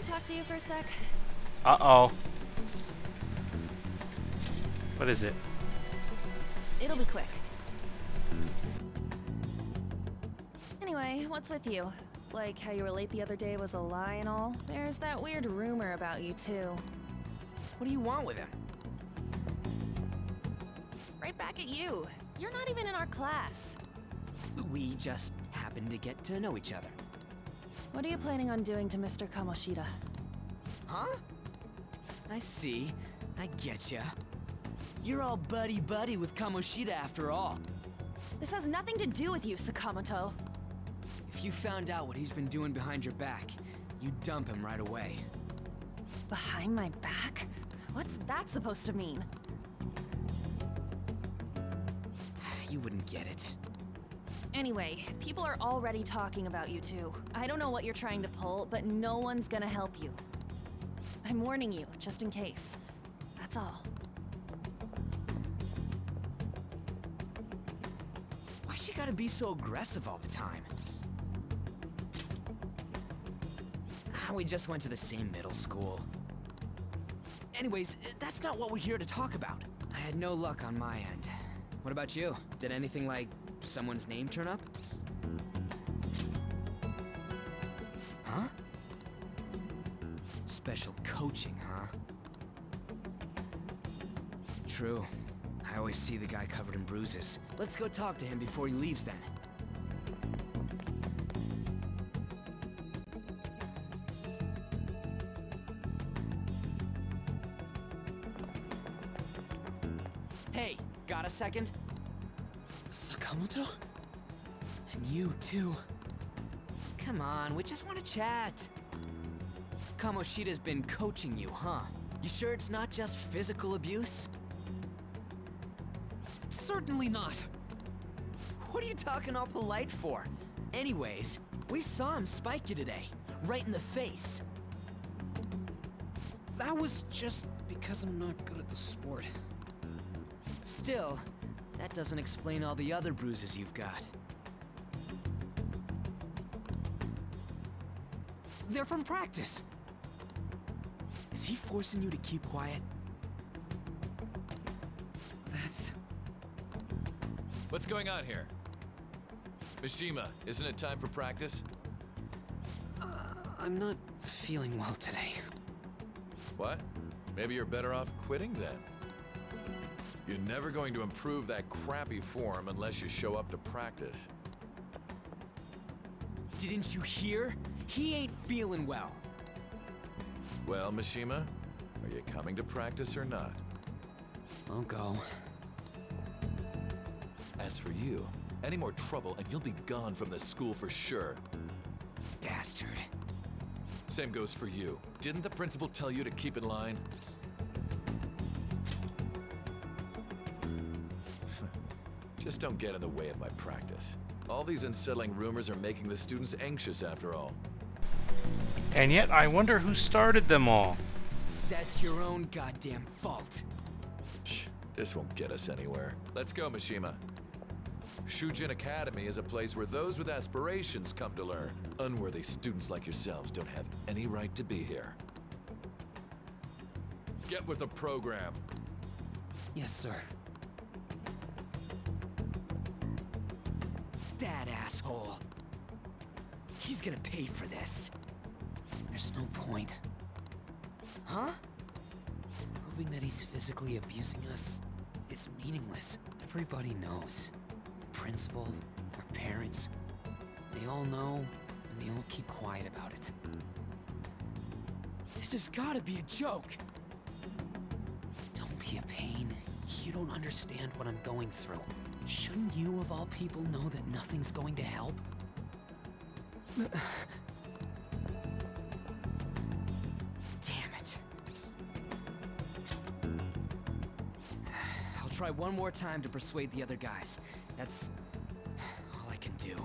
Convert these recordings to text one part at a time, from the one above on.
talk to you for a sec? Uh-oh. What is it? It'll be quick. Anyway, what's with you? Like how you were late the other day was a lie and all? There's that weird rumor about you too. What do you want with him? Right back at you. You're not even in our class. We just happened to get to know each other. What are you planning on doing to Mr. Kamoshida? Huh? I see. I getcha. You're all buddy-buddy with Kamoshida after all. This has nothing to do with you, Sakamoto. If you found out what he's been doing behind your back, you'd dump him right away. Behind my back? What's that supposed to mean? You wouldn't get it. Anyway, people are already talking about you two. I don't know what you're trying to pull, but no one's gonna help you. I'm warning you, just in case. That's all. Why she gotta be so aggressive all the time? We just went to the same middle school. Anyways, that's not what we're here to talk about. I had no luck on my end. What about you? Did anything like someone's name turn up? Huh? Special coaching, huh? True. I always see the guy covered in bruises. Let's go talk to him before he leaves then. Hey, got a second? Sakamoto? And you too. Come on, we just want to chat. Kamoshida's been coaching you, huh? You sure it's not just physical abuse? Certainly not. What are you talking all polite for? Anyways, we saw him spike you today, right in the face. That was just because I'm not good at the sport. Still, that doesn't explain all the other bruises you've got. They're from practice. Is he forcing you to keep quiet? That's... What's going on here? Mishima, isn't it time for practice? I'm not feeling well today. What? Maybe you're better off quitting then. You're never going to improve that crappy form unless you show up to practice. Didn't you hear? He ain't feeling well. Well, Mishima, are you coming to practice or not? I'll go. As for you, any more trouble and you'll be gone from this school for sure. Bastard. Same goes for you. Didn't the principal tell you to keep in line? Just don't get in the way of my practice. All these unsettling rumors are making the students anxious after all. And yet, I wonder who started them all. That's your own goddamn fault. This won't get us anywhere. Let's go, Mishima. Shujin Academy is a place where those with aspirations come to learn. Unworthy students like yourselves don't have any right to be here. Get with the program. Yes, sir. That asshole. He's gonna pay for this. There's no point. Huh? Proving that he's physically abusing us is meaningless. Everybody knows. Principal, our parents, they all know, and they all keep quiet about it. This has gotta be a joke. Don't be a pain. You don't understand what I'm going through. Shouldn't you, of all people, know that nothing's going to help? Damn it. I'll try one more time to persuade the other guys. That's all I can do.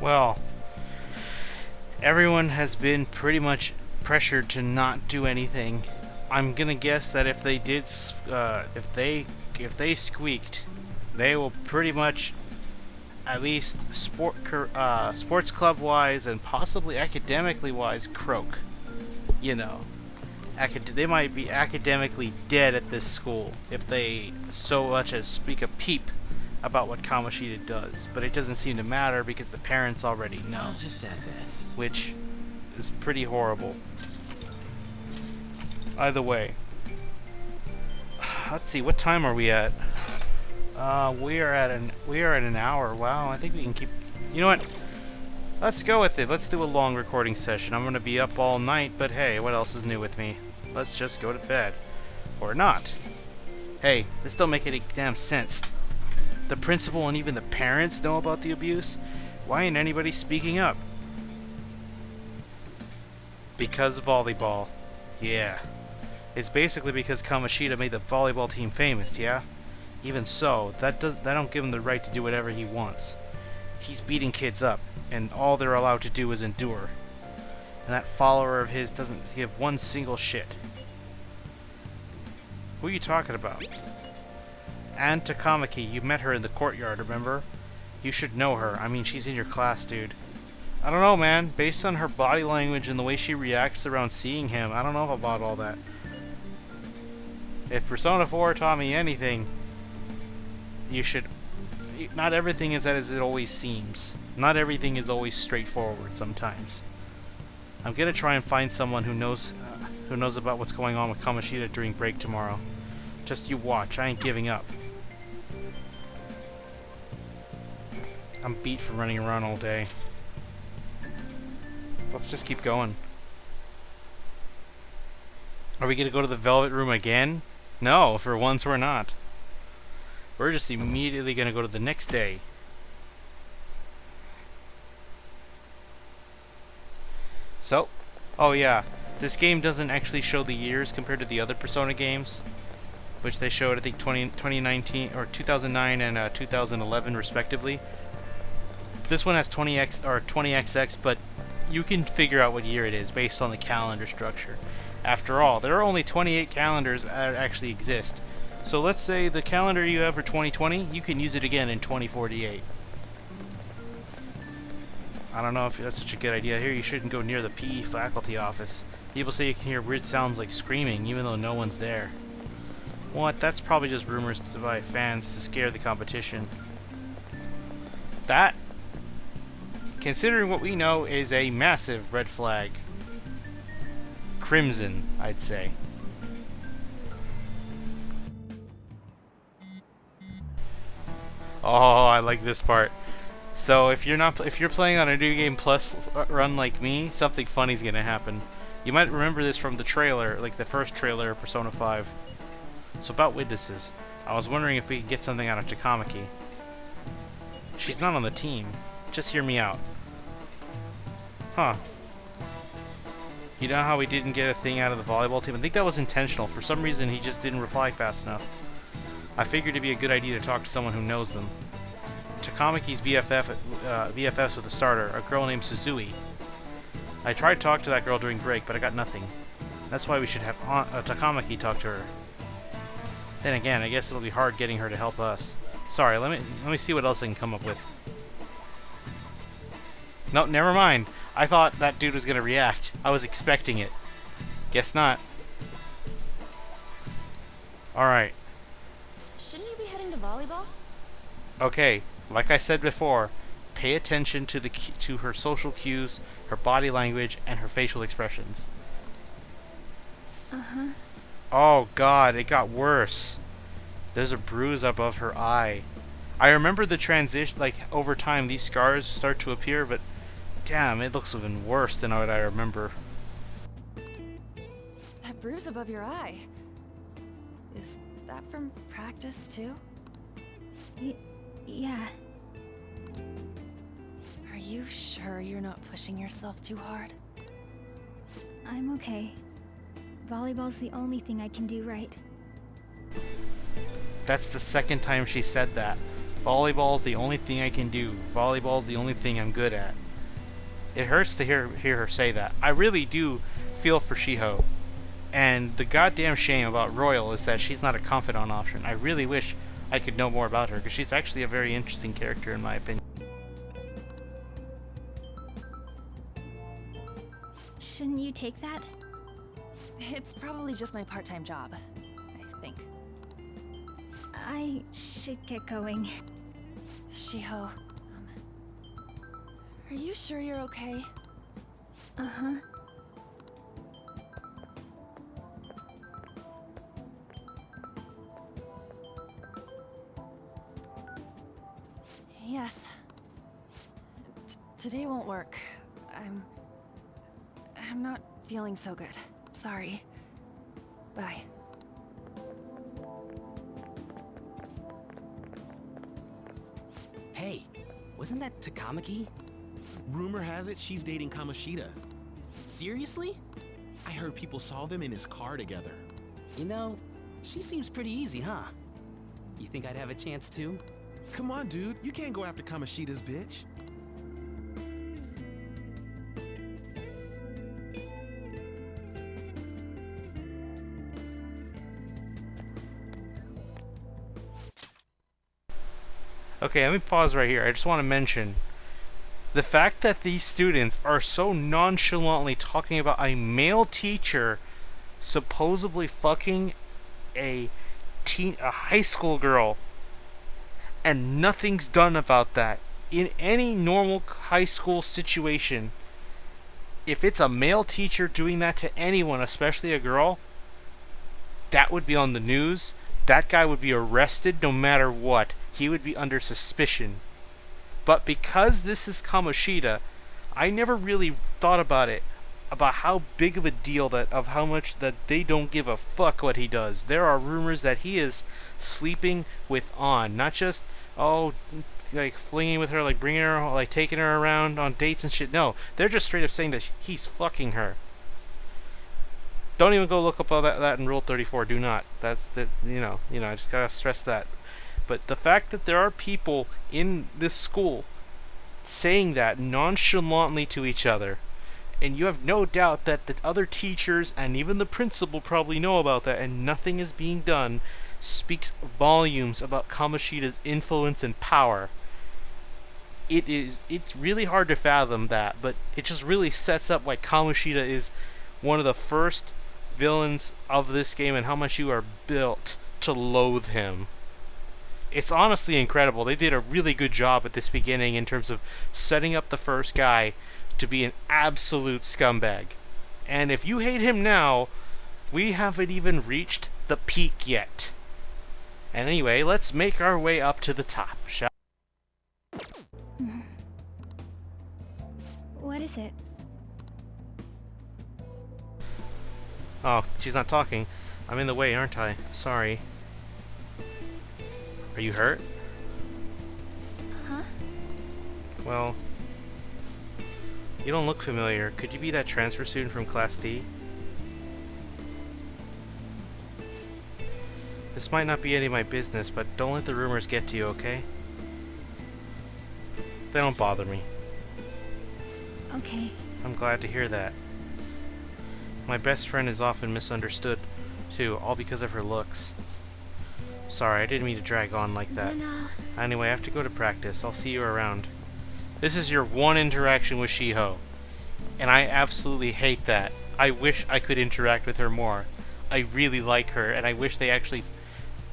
Well, everyone has been pretty much pressured to not do anything. I'm gonna guess that if they did, if they squeaked, they will pretty much, at least sports club wise and possibly academically wise, croak. You know, they might be academically dead at this school if they so much as speak a peep about what Kamoshida does. But it doesn't seem to matter because the parents already know. I'll just add this. Which is pretty horrible. Either way. Let's see, what time are we at? We are at an hour. Wow, I think we can keep. You know what? Let's go with it. Let's do a long recording session. I'm gonna be up all night, but hey, what else is new with me? Let's just go to bed. Or not. Hey, this don't make any damn sense. The principal and even the parents know about the abuse? Why ain't anybody speaking up? Because volleyball. Yeah. It's basically because Kamoshida made the volleyball team famous, yeah? Even so, that don't give him the right to do whatever he wants. He's beating kids up, and all they're allowed to do is endure. And that follower of his doesn't give one single shit. Who are you talking about? Anne Takamaki, you met her in the courtyard, remember? You should know her. I mean, she's in your class, dude. I don't know, man. Based on her body language and the way she reacts around seeing him, I don't know about all that. If Persona 4 taught me anything, you should... Not everything is as it always seems. Not everything is always straightforward sometimes. I'm gonna try and find someone who knows about what's going on with Kamoshida during break tomorrow. Just you watch. I ain't giving up. I'm beat from running around all day. Let's just keep going. Are we gonna go to the Velvet Room again? No, for once we're not. We're just immediately gonna go to the next day. So, oh yeah, this game doesn't actually show the years compared to the other Persona games, which they showed, I think, 2019 or 2009 and 2011 respectively. This one has 20x or 20XX, but you can figure out what year it is based on the calendar structure. After all, there are only 28 calendars that actually exist. So let's say the calendar you have for 2020, you can use it again in 2048. I don't know if that's such a good idea. Here, you shouldn't go near the PE faculty office. People say you can hear weird sounds like screaming, even though no one's there. What? That's probably just rumors by fans to scare the competition. That, considering what we know, is a massive red flag. Crimson, I'd say. Oh, I like this part. So if you're playing on a New Game Plus run like me, something funny's gonna happen. You might remember this from the trailer, like the first trailer of Persona 5. So about witnesses, I was wondering if we could get something out of Takamaki. She's not on the team. Just hear me out. Huh. You know how we didn't get a thing out of the volleyball team? I think that was intentional. For some reason, he just didn't reply fast enough. I figured it'd be a good idea to talk to someone who knows them. Takamaki's BFFs with the starter, a girl named Suzui. I tried to talk to that girl during break, but I got nothing. That's why we should have Takamaki talk to her. Then again, I guess it'll be hard getting her to help us. Sorry, let me see what else I can come up with. No, never mind. I thought that dude was gonna react. I was expecting it. Guess not. Alright. Shouldn't you be heading to volleyball? Okay, like I said before, pay attention to her social cues, her body language, and her facial expressions. Uh-huh. Oh god, it got worse. There's a bruise above her eye. I remember the transition, like, over time these scars start to appear, but damn, it looks even worse than what I remember. That bruise above your eye. Is that from practice, too? Yeah. Are you sure you're not pushing yourself too hard? I'm okay. Volleyball's the only thing I can do right. That's the second time she said that. Volleyball's the only thing I can do. Volleyball's the only thing I'm good at. It hurts to hear her say that. I really do feel for Shiho. And the goddamn shame about Royal is that she's not a confidant option. I really wish I could know more about her, because she's actually a very interesting character in my opinion. Shouldn't you take that? It's probably just my part-time job, I think. I should get going. Shiho, are you sure you're okay? Uh-huh. Yes. Today won't work. I'm not feeling so good. Sorry. Bye. Hey, wasn't that Takamaki? Rumor has it she's dating Kamoshida. Seriously? I heard people saw them in his car together. You know, she seems pretty easy, huh? You think I'd have a chance too? Come on, dude. You can't go after Kamoshida's bitch. Okay, let me pause right here. I just want to mention the fact that these students are so nonchalantly talking about a male teacher supposedly fucking a high school girl, and nothing's done about that. In any normal high school situation, if it's a male teacher doing that to anyone, especially a girl, that would be on the news. That guy would be arrested no matter what. He would be under suspicion. But because this is Kamoshida, I never really thought about it, about how big of a deal that, of how much that they don't give a fuck what he does. There are rumors that he is sleeping with An, not just, oh, like flinging with her, like bringing her, like taking her around on dates and shit. No, they're just straight up saying that he's fucking her. Don't even go look up all that in Rule 34. Do not. That's the, you know, I just gotta stress that. But the fact that there are people in this school saying that nonchalantly to each other, and you have no doubt that the other teachers and even the principal probably know about that, and nothing is being done, speaks volumes about Kamoshida's influence and power. It's really hard to fathom that, but it just really sets up why Kamoshida is one of the first villains of this game and how much you are built to loathe him. It's honestly incredible. They did a really good job at this beginning in terms of setting up the first guy to be an absolute scumbag. And if you hate him now, we haven't even reached the peak yet. And anyway, let's make our way up to the top, shall we? What is it? Oh, she's not talking. I'm in the way, aren't I? Sorry. Are you hurt? Huh? Well, you don't look familiar. Could you be that transfer student from Class D? This might not be any of my business, but don't let the rumors get to you, okay? They don't bother me. Okay. I'm glad to hear that. My best friend is often misunderstood, too, all because of her looks. Sorry, I didn't mean to drag on like that. Then, Anyway, I have to go to practice. I'll see you around. This is your one interaction with Shiho, and I absolutely hate that. I wish I could interact with her more. I really like her, and I wish they actually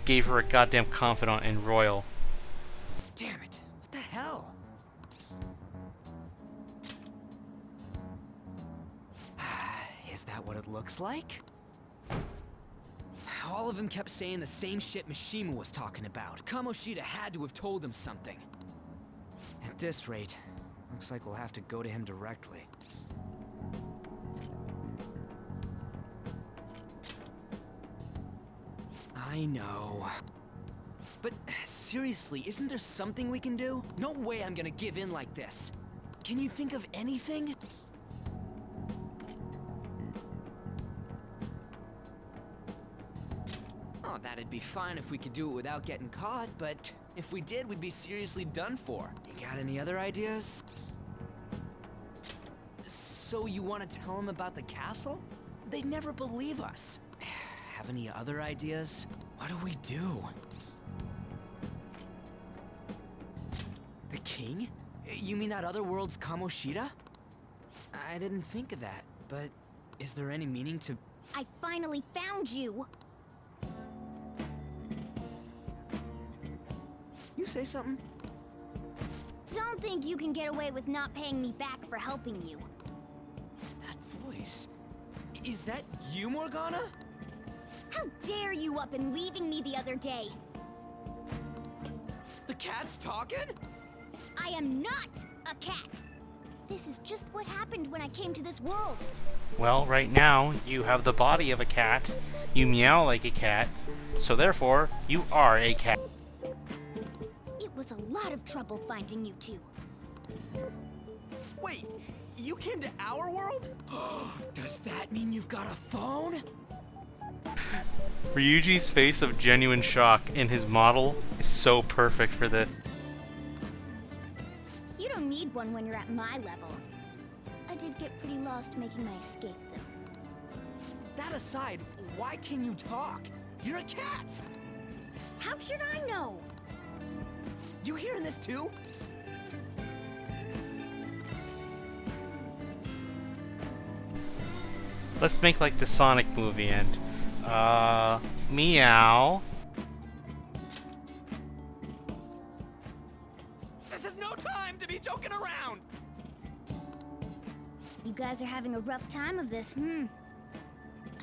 gave her a goddamn confidant in Royal. Damn it. What the hell? Is that what it looks like? All of them kept saying the same shit Mishima was talking about. Kamoshida had to have told him something. At this rate, looks like we'll have to go to him directly. I know. But seriously, isn't there something we can do? No way I'm gonna give in like this. Can you think of anything? Oh, That'd be fine if we could do it without getting caught, but if we did, we'd be seriously done for. You got any other ideas? So you want to tell them about the castle? They'd never believe us. Have any other ideas? What do we do? The king? You mean that other world's Kamoshida? I didn't think of that, but is there any meaning to... I finally found you! You say something? Don't think you can get away with not paying me back for helping you. That voice... Is that you, Morgana? How dare you up and leaving me the other day? The cat's talking? I am not a cat! This is just what happened when I came to this world. Well, right now, you have the body of a cat, you meow like a cat, so therefore, you are a cat. It was a lot of trouble finding you two. Wait, you came to our world? Does that mean you've got a phone? Ryuji's face of genuine shock in his model is so perfect for this. You don't need one when you're at my level. I did get pretty lost making my escape, though. That aside, why can you talk? You're a cat! How should I know? You hearing this too? Let's make like the Sonic movie and, meow. This is no time to be joking around! You guys are having a rough time of this,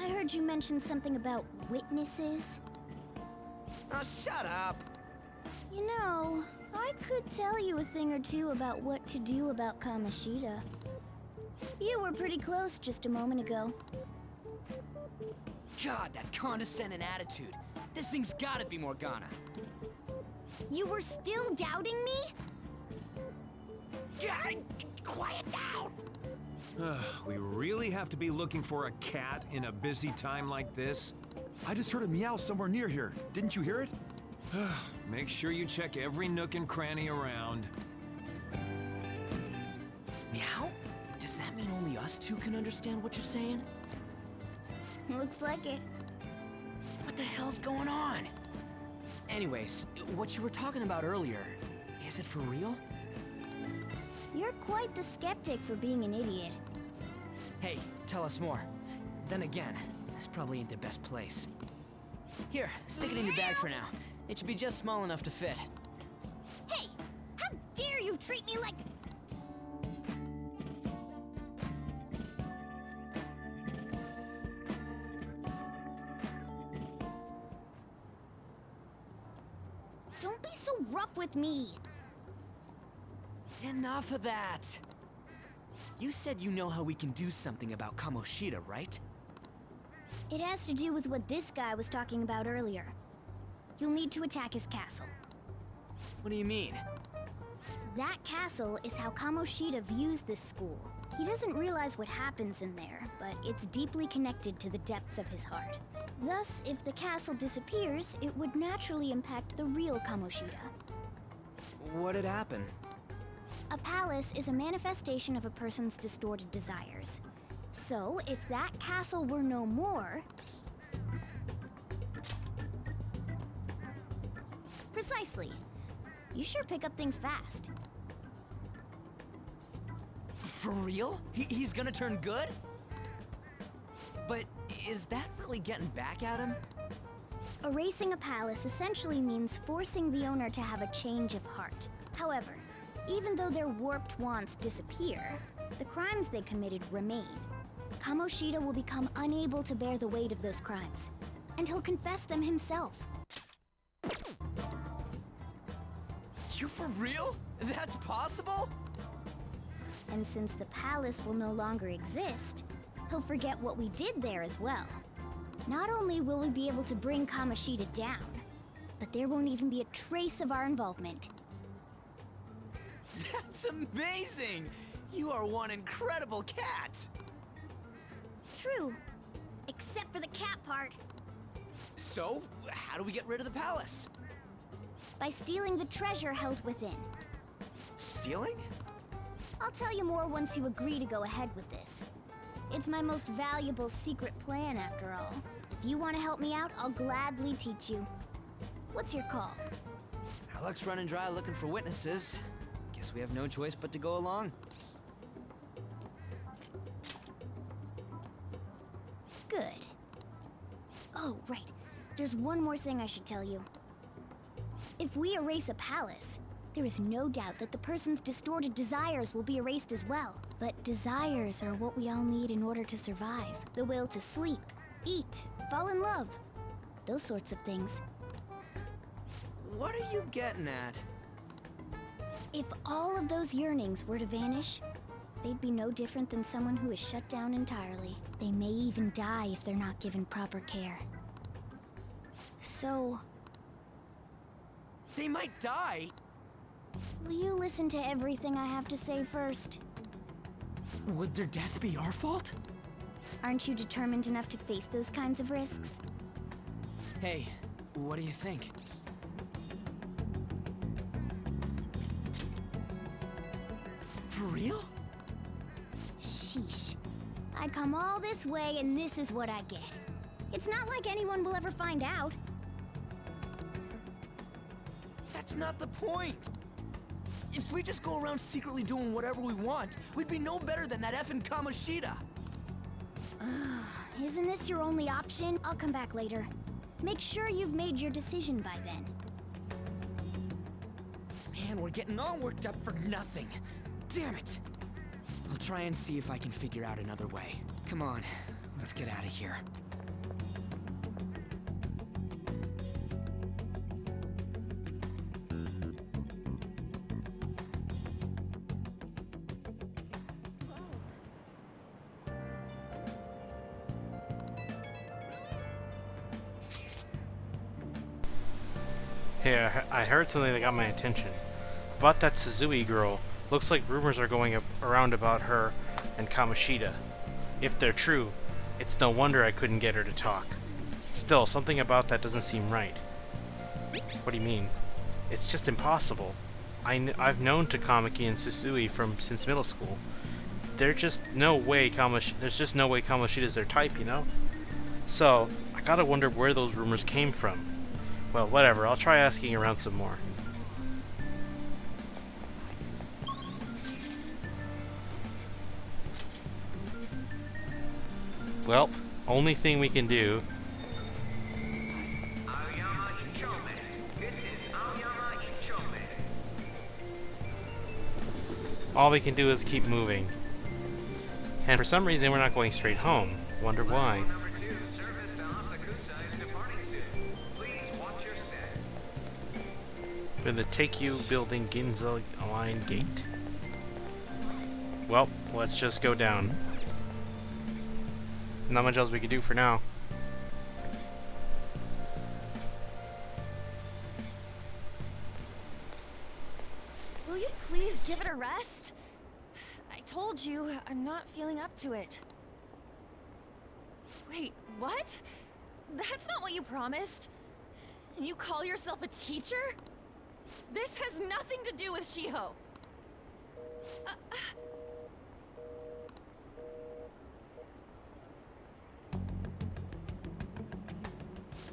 I heard you mention something about witnesses. Oh, shut up! You know, I could tell you a thing or two about what to do about Kamoshida. You were pretty close just a moment ago. God, that condescending attitude. This thing's gotta be Morgana. You were still doubting me? Yeah, quiet down! We really have to be looking for a cat in a busy time like this? I just heard a meow somewhere near here. Didn't you hear it? Make sure you check every nook and cranny around. Meow? Does that mean only us two can understand what you're saying? Looks like it. What the hell's going on? Anyways, what you were talking about earlier, is it for real? You're quite the skeptic for being an idiot. Hey, tell us more. Then again, this probably ain't the best place. Here, stick it in your bag for now. It should be just small enough to fit. Hey! How dare you treat me like... Don't be so rough with me! Enough of that! You said you know how we can do something about Kamoshida, right? It has to do with what this guy was talking about earlier. You'll need to attack his castle. What do you mean? That castle is how Kamoshida views this school. He doesn't realize what happens in there, but it's deeply connected to the depths of his heart. Thus, if the castle disappears, it would naturally impact the real Kamoshida. What'd happen? A palace is a manifestation of a person's distorted desires. So, if that castle were no more... Precisely. You sure pick up things fast. For real? He's gonna turn good? But is that really getting back at him? Erasing a palace essentially means forcing the owner to have a change of heart. However, even though their warped wants disappear, the crimes they committed remain. Kamoshida will become unable to bear the weight of those crimes, and he'll confess them himself. You for real? That's possible? And since the palace will no longer exist, he'll forget what we did there as well. Not only will we be able to bring Kamoshida down, but there won't even be a trace of our involvement. That's amazing! You are one incredible cat! True, except for the cat part. So, how do we get rid of the palace? By stealing the treasure held within. Stealing? I'll tell you more once you agree to go ahead with this. It's my most valuable secret plan, after all. If you want to help me out, I'll gladly teach you. What's your call? Our luck's running dry looking for witnesses. Guess we have no choice but to go along. Good. Oh, right. There's one more thing I should tell you. If we erase a palace, there is no doubt that the person's distorted desires will be erased as well. But desires are what we all need in order to survive. The will to sleep, eat, fall in love. Those sorts of things. What are you getting at? If all of those yearnings were to vanish, they'd be no different than someone who is shut down entirely. They may even die if they're not given proper care. So, They might die? will you listen to everything I have to say first? Would their death be our fault? Aren't you determined enough to face those kinds of risks? Hey, what do you think? For real? Sheesh. I come all this way and this is what I get. It's not like anyone will ever find out. That's not the point! If we just go around secretly doing whatever we want, we'd be no better than that effing Kamoshida! Isn't this your only option? I'll come back later. Make sure you've made your decision by then. Man, we're getting all worked up for nothing. Damn it! I'll try and see if I can figure out another way. Come on, let's get out of here. Hey, I heard something that got my attention. About that Suzui girl. Looks like rumors are going around about her and Kamoshida. If they're true, it's no wonder I couldn't get her to talk. Still, something about that doesn't seem right. What do you mean? It's just impossible. I've known Takamaki and Suzui since middle school. There's just no way Kamoshida's their type, you know? So, I gotta wonder where those rumors came from. Well, whatever, I'll try asking around some more. Well, only thing we can do. All we can do is keep moving. And for some reason we're not going straight home. Wonder why. We're in the Take-You Building Ginza Line Gate. Well, let's just go down. Not much else we can do for now. Will you please give it a rest? I told you, I'm not feeling up to it. Wait, what? That's not what you promised. And you call yourself a teacher? This has nothing to do with Shiho.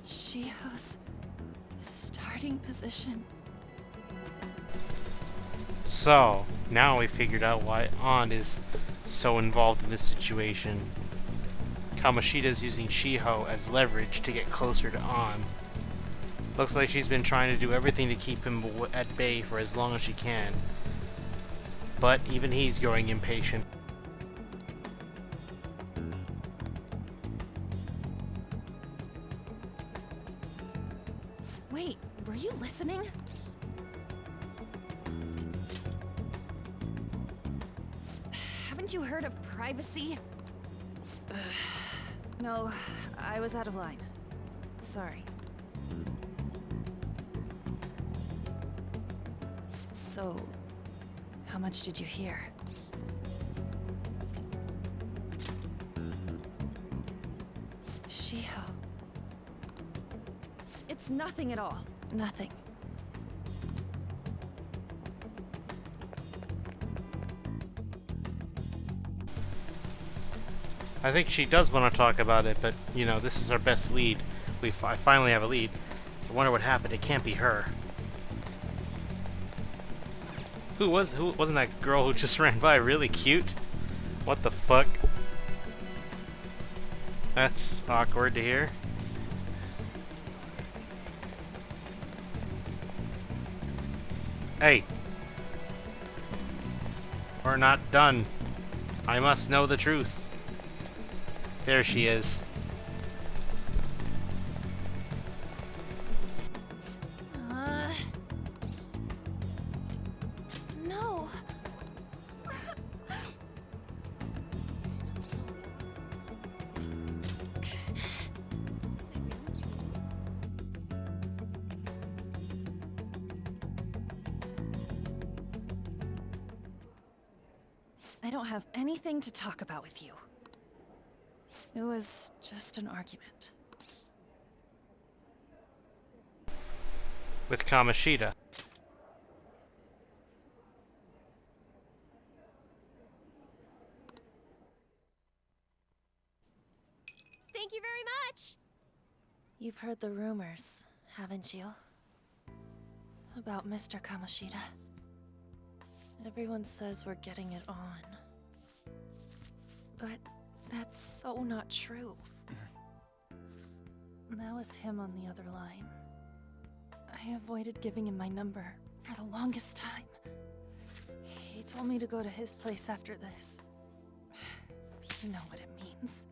Shiho's starting position. So, now we figured out why An is so involved in this situation. Kamoshida's using Shiho as leverage to get closer to An. Looks like she's been trying to do everything to keep him at bay for as long as she can. But even he's growing impatient. Wait, were you listening? Haven't you heard of privacy? No, I was out of line. Sorry. So, how much did you hear? Shiho. nothing at all. Nothing. I think she does want to talk about it, but, you know, this is our best lead. I finally have a lead. I wonder what happened. It can't be her. Who wasn't that girl who just ran by really cute? What the fuck? That's awkward to hear. Hey. We're not done. I must know the truth. There she is. No. I don't have anything to talk about with you. It was just an argument. With Kamoshida. Thank you very much! You've heard the rumors, haven't you? About Mr. Kamoshida. Everyone says we're getting it on. But that's so not true. That was him on the other line. I avoided giving him my number for the longest time. He told me to go to his place after this. You know what it means.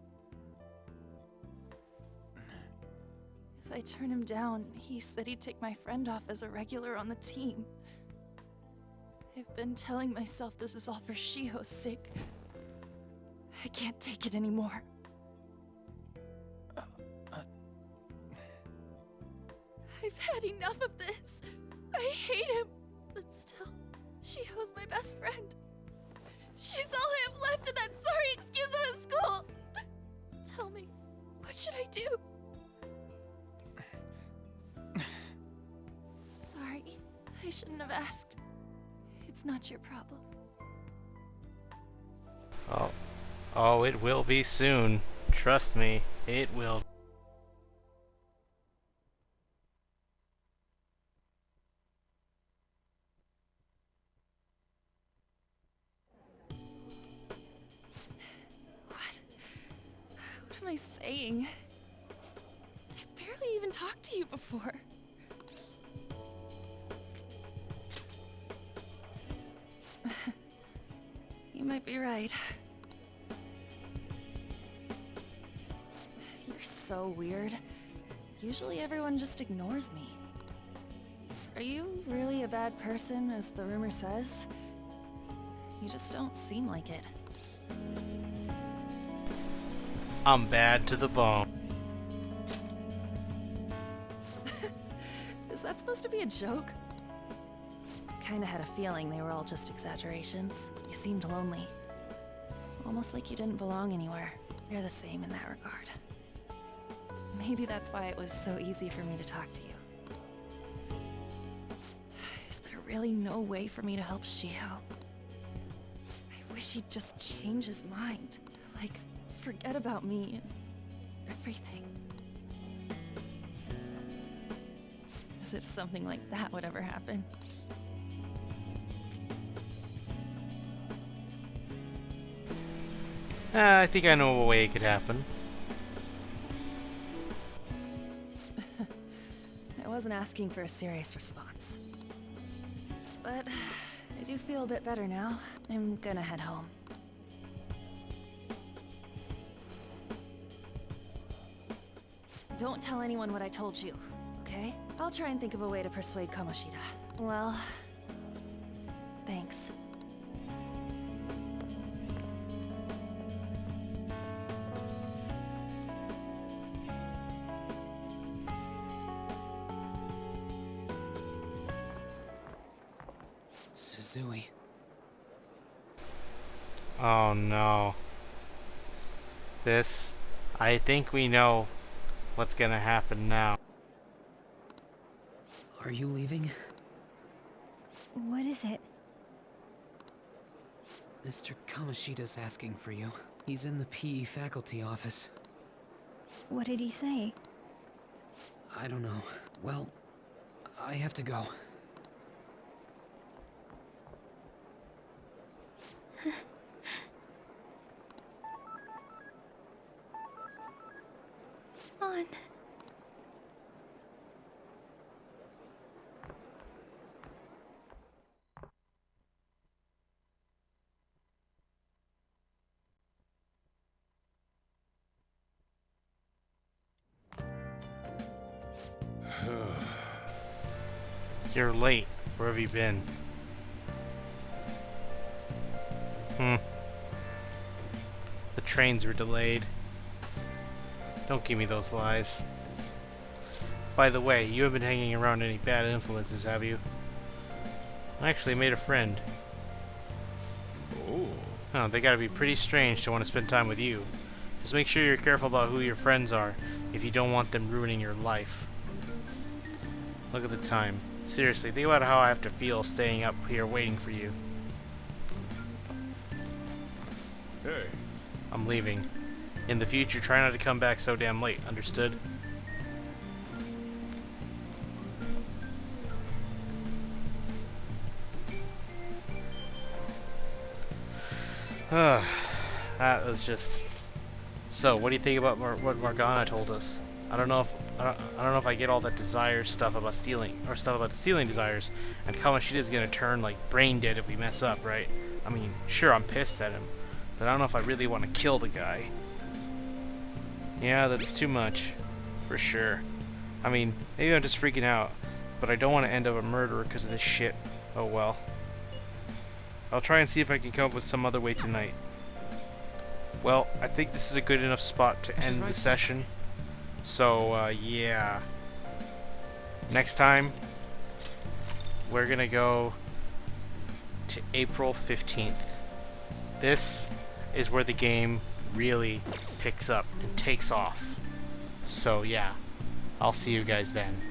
If I turn him down, he said he'd take my friend off as a regular on the team. I've been telling myself this is all for Shiho's sake. I can't take it anymore. I've had enough of this. I hate him. But still, Shiho's my best friend. She's all I have left in that sorry excuse of a school. Tell me, what should I do? Sorry, I shouldn't have asked. It's not your problem. Oh, it will be soon. Trust me, it will. What am I saying? I've barely even talked to you before. You might be right. You're so weird. Usually everyone just ignores me. Are you really a bad person, as the rumor says? You just don't seem like it. I'm bad to the bone. Is that supposed to be a joke? Kinda had a feeling they were all just exaggerations. You seemed lonely. Almost like you didn't belong anywhere. You're the same in that regard. Maybe that's why it was so easy for me to talk to you. Is there really no way for me to help Shiho? I wish he'd just change his mind. Like, forget about me and everything. As if something like that would ever happen. I think I know a way it could happen. I wasn't asking for a serious response. But I do feel a bit better now. I'm gonna head home. Don't tell anyone what I told you, okay? I'll try and think of a way to persuade Kamoshida. Well, thanks. Suzui. Oh no. I think we know what's gonna happen now. Are you leaving? What is it? Mr. Kamoshida's asking for you. He's in the PE faculty office. What did he say? I don't know. Well, I have to go. On. You're late. Where have you been? The trains were delayed. Don't give me those lies. By the way, you haven't been hanging around any bad influences, have you? I actually made a friend. Oh, they gotta be pretty strange to want to spend time with you. Just make sure you're careful about who your friends are if you don't want them ruining your life. Look at the time. Seriously, think about how I have to feel staying up here waiting for you. Hey. I'm leaving. In the future, try not to come back so damn late, understood? That was just... So, what do you think about what Morgana told us? I don't know if I get all that desire stuff about stealing, or stuff about the stealing desires, and Kamoshida's gonna turn like brain dead if we mess up, right? I mean, sure, I'm pissed at him, but I don't know if I really want to kill the guy. Yeah, that's too much, for sure. I mean, maybe I'm just freaking out, but I don't want to end up a murderer because of this shit. Oh well. I'll try and see if I can come up with some other way tonight. Well, I think this is a good enough spot to end the session. So, yeah. Next time, we're gonna go to April 15th. This is where the game really picks up and takes off. So, yeah. I'll see you guys then.